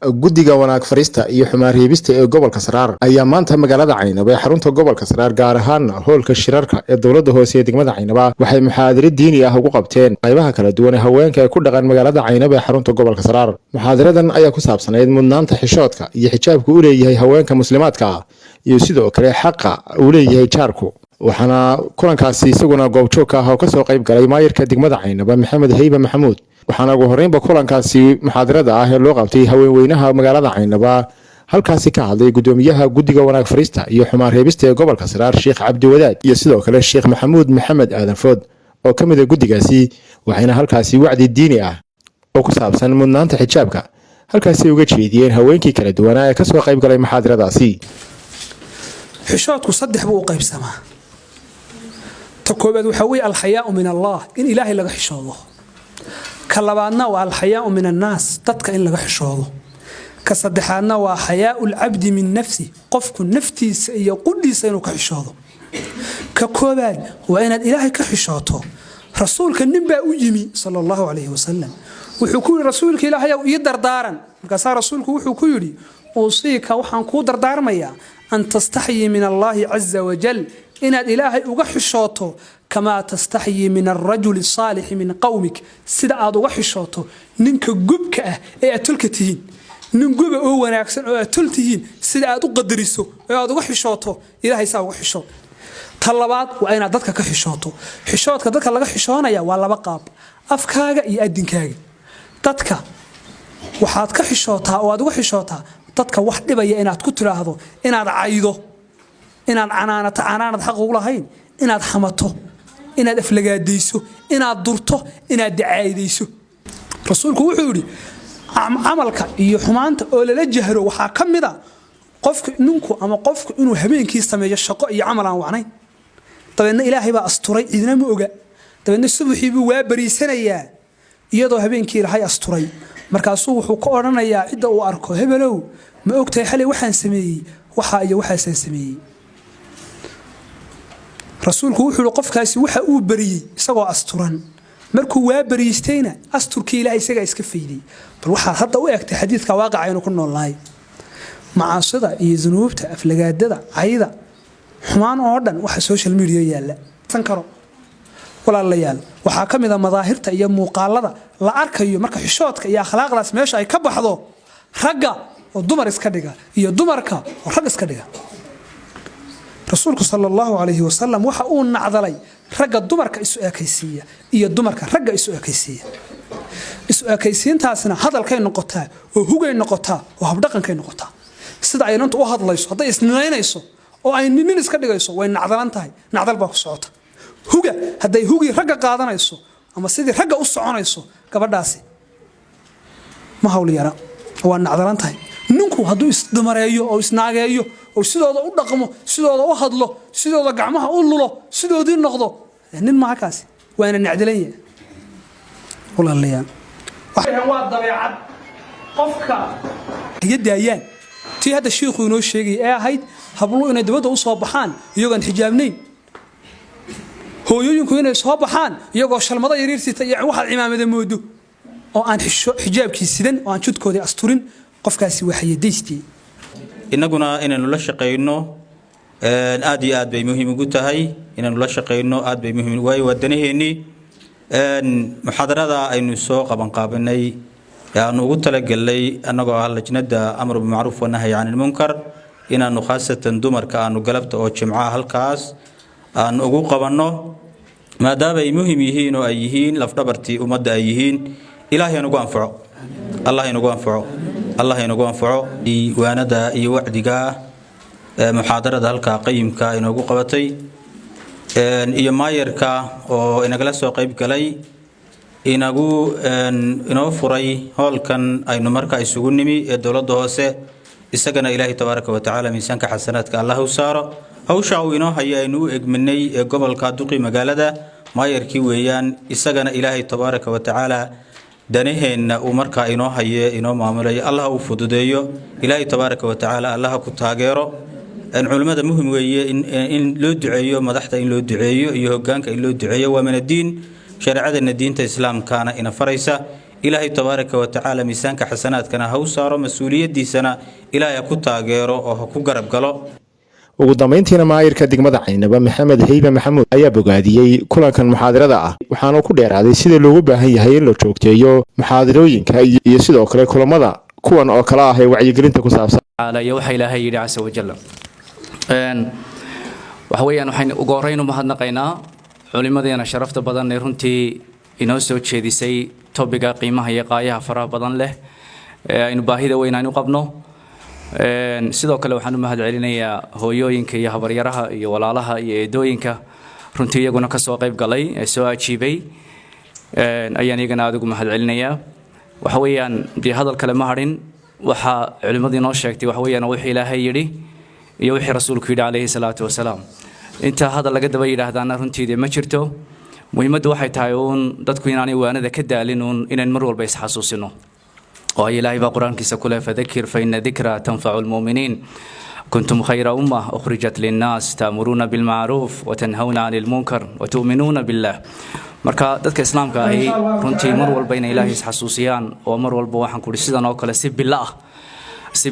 guddiga wanaag farista iyo xumaan reebista ee gobolka Saraar ayaa maanta magaalada Caynaba ee xarunta gobolka Saraar gaar ahaan hoolka shirarka ee dawladda hoose ee degmada Caynaba waxay muxaadaro diini ah ugu qabteen qaybaha kala duwan ee haweenka ee ku dhaqan magaalada Caynaba ee xarunta gobolka Saraar. Muxaadaradan ayaa ku saabsanayd mudnaanta xishoodka iyo xijaabka uu leeyahay haweenka muslimaadka ah iyo sidoo kale xaqa uu leeyahay jaarku. waxaana kulankaasi isaguna goobjoog ah oo ka soo qayb galay maayirka degmada Caynaba Maxamed Hayba Maxamuud. waxaana ugu horreynba kulankaasi muxaadarada ah ee loo qabtay haweenweynaha magaalada Caynaba halkaasi ka hadlay gudoomiyaha guddiga wanaag farista iyo xumaan reebista ee gobolka Saraar Sheekh Cabdi Wadaad iyo sidoo kale Sheekh Maxamuud Maxamed Aadan Food oo ka mid ah guddigaasi. waxayna halkaasi wacdi diini ah oo ku saabsan mudnaanta xijaabka halkaasi uga jeediyeen haweenkii kala duwan ee ka soo qayb galay muxaadaradaasi. xishoodku saddex buu u qaybsamaa. تكوبد وحوي الحياء من الله إن إلهي لغا حشوضه كاللبادنا والحياء من الناس تدك إن لغا حشوضه كصدحانا وحياء العبد من نفسه قفك نفتي يقول لي سينو كحشوضه ككوبد وإن الإلهي كحشوضه رسولك النبا أجمي صلى الله عليه وسلم وحكول رسولك إلهي يدر دارا كسا رسولك وحكولي أوصيك وحان كودر دار ميا أن تستحي من الله عز وجل إن الإلهي أغحشوته كما تستحيي من الرجل الصالح من قومك سيدا أدو غحشوته ننك قبك أتلكتهين ننقب وناكسن أتلتهين سيدا أدو قدرسو أدو غحشوته إلهي ساو غحشوت طلبات وأين ددك كحشوته حشوتك ددك لغا حشونا يا ولا بقاب أفكاغا يأدنكاغا ددك waxaad ka xishootaa oo aad uga xishootaa dadka wax dhibaya inaad ku tiraahdo inaad caydo inaad canaanad xaq u lahayn inaad xamato inaad aflagaadeyso inaad durto inaad dacaydeyso. rasuulku wuxuu yiri amalka iyo xumaanta oo la jahro waxa kamida qofka ninku ama qofku inuu habeenkii sameeyo shaqo iyo amal aan wacnayn tabeena ilaahay baa asturay idina ma oga tabeena subaxii buu waa bariisanayaa iyadoo habeenkii ilaahay asturay markaasuu wuxuu ka oranayaa cid uu arko hebelow ma ogtahay xalay waxaan sameeyay waxa iyo waxaan sameeyay. rasuulku wuxuu qofkaasi waxa uu bariyay isagoo asturan markuu waa bariistayna asturkii ilaahay isaga iska fiiday bal waxa hadda u eegtay xadiiska waaqaca inuu ku noolaay macaasida iyo zunuubta aflagaadada ayda xumaan oo dhan waxa social media yaala san karo walaalayaal waxa kamid ah madaahirta iyo muuqaalada la arkayo marka xishoodka iyo akhlaaqdaas meesha ay ka baxdo ragga oo dumar iska dhiga iyo dumarka oo rag iska dhiga. rasuulku sallallahu alayhi wasallam waxa uu nacdalay ragga dumarka isu ekaysiya iyo dumarka ragga isu ekaysiya. isu ekaysiintaasna hadalkay noqotaa oo hugay noqotaa oo habdhaqankay noqotaa sida ay runtu u hadlayso haday isniinayso oo ay nin iska dhigayso way nacdalan tahay nacdal baa ku socota. huga haday hugi ragga qaadanayso ama sidii ragga u soconayso gabadhaasi ma hawliyara waa nacdalan tahay. ninku haduu isdumareeyo oo isnaageeyo oo sidooda u dhaqmo sidooda u hadlo sidooda gacmaha u lulo sidoodii noqdo nin ma kaasi waana nacdalayay walaalayaal waxaan waa dabeecad qofka yadaayaan tii hada sheekhu inoo sheegay ee ahayd hablu inay dibadda u soo baxaan iyagoon xijaabnayn hooyooyinku inay soo baxaan iyagoo shalmada yariirsita iyo waxa cimaamada moodo oo aan xijaabkii sidan oo aan jidkoodii asturin qofkaasi waxa yeedeystay. inaguna inaynu la shaqeyno aad iyo aad bay muhiim ugu tahay inaynu la shaqeyno aad bay muhiim way wadanaheeni muxaadarada aynu soo qaban qaabanay aan ugu talagalay anagoo ah lajnada amr bil ma'ruf wa nahy anil munkar inaanu khaasatan dumarka aanu galabta oo jimcaha halkaas aan ugu qabanno maadaama ay muhiim yihiin oo ay yihiin lafdhabartii ummadda ay yihiin ilaahay nagu anfaco allah inagu anfaco الله ينقون فعو وانا يوعدقا محاضرة هالكا قيمكا ينقو قبطي iyo maayirka oo inagala soo qayb galay inoo furay howlkan aynu markaa isugu nimi ee dawladda hoose isagana ilaahay tabaaraka wa tacaala miisaanka xasanaadka allah u saaro hawsha uu inoo hayay aynu u egminay ee gobolka duqi magaalada maayirkii weeyaan isagana ilaahay tabaaraka wa tacaala danaheenna uu markaa inoo haye inoo maamulay allah uu fududeeyo ilaahay tabaaraka wa tacaala allah ku taageero culimada muhiim weeye in loo duceeyo madaxda in loo duceeyo iyo hoggaanka in loo duceeyo waa min diin shariicada diinta islaamkaana ina faraysa ilaahay tabaaraka wa tacaala miisaanka xasanaadkana ha u saaro mas-uuliyaddiisana ilaahay ha ku taageero oo ha ku garab galo. ugu dambeyntiina maayirka degmada Caynaba Maxamed Haybe Maxamuud ayaa bogaadiyey kulankan muxaadarada ah waxaana ku dheeraaday sida loogu baahan yahay in la joogteeyo muxaadarooyinka iyo sidoo kale kulamada kuwan oo kala ah ee wacyigelinta ku saabsan على وحي الله يدعى عز وجل. وحويان وحين وقارين ومهدنقينا علماء شرفت بدن رنتي إنوسو تشيدي سي توبيكا قيمة هي قاية فرا بدن له إنه باهيدا وين أنو قبنو sidoo kale waxaan u mahad celinayaa hooyooyinka iyo habaryaraha iyo walaalaha iyo eedooyinka runtii iyaguna ka soo qayb galay ee soo ajiibay ayaan iyagana aad ugu mahad celinayaa waxa weeyaan dii hadal kale ma harin waxa culimadii noo sheegtay waxa weeyaan wixii Ilaahay yiri iyo wixii rasuulku yiri kaleey salaatu wasalaam inta hadal laga daba yiraahdaana runtii ma jirto muhiimaddu waxay tahay dadku inaanay waanada ka daalin inaan mar walba is xasuusino وهي الله بقرآن كسكولة فذكر فإن ذكرى تنفع المؤمنين كنتم خير أمة أخرجت للناس تأمرون بالمعروف وتنهون عن المنكر وتؤمنون بالله marka dadka islaamka ay runtii mar walba inay Ilaahay xasuusiyaan oo mar walba waxaan ku dhisidaan oo kale si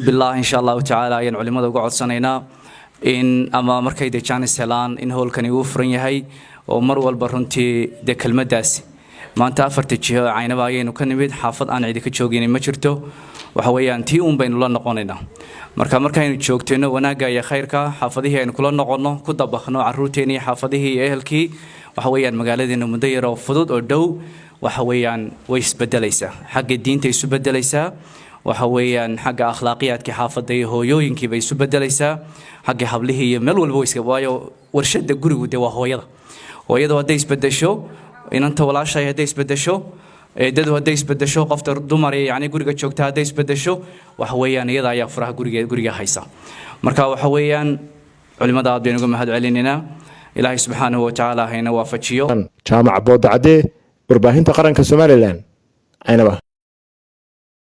billah insha Allah ta'ala ayaan culimada uga codsanaynaa in ama markay deejaan helaan in howlkani uu furan yahay oo mar walba runtii de kelmadaasi maanta afarta jiho Caynaba ayaynu ka nimid xaafad aan cid ka joogin ma jirto waxa weeyaan tii baynu la noqonaynaa markaynu joogteeno wanaaga iyo khayrka xaafadihii aynu kula noqono ku dabaqno caruurteena xaafadihii iyo ehelkii waxa weeyaan magaaladeena muddo yar oo fudud oo dhow waxa weeyaan way isbedelaysaa xagga diinta isu bedelaysaa waxa weeyaan xagga akhlaaqiyadka xaafadda iyo hooyooyinkii bay isu bedelaysaa xagga hablihii iyo meel walba iska waayo warshada gurigu waa hooyada haday isbedesho inanta walaashay haday isbedesho eedadu haday isbedesho qofta dumar yani guriga joogta haday isbedesho waxa weeyaan iyada ayaa furaha guriga haysa marka waxa weeyaan culimada aad baynu uga mahad celinayna Ilaahay subhanahu wa ta'ala hayna waafajiyo jaamac boodacade warbaahinta qaranka Soomaaliland Caynaba.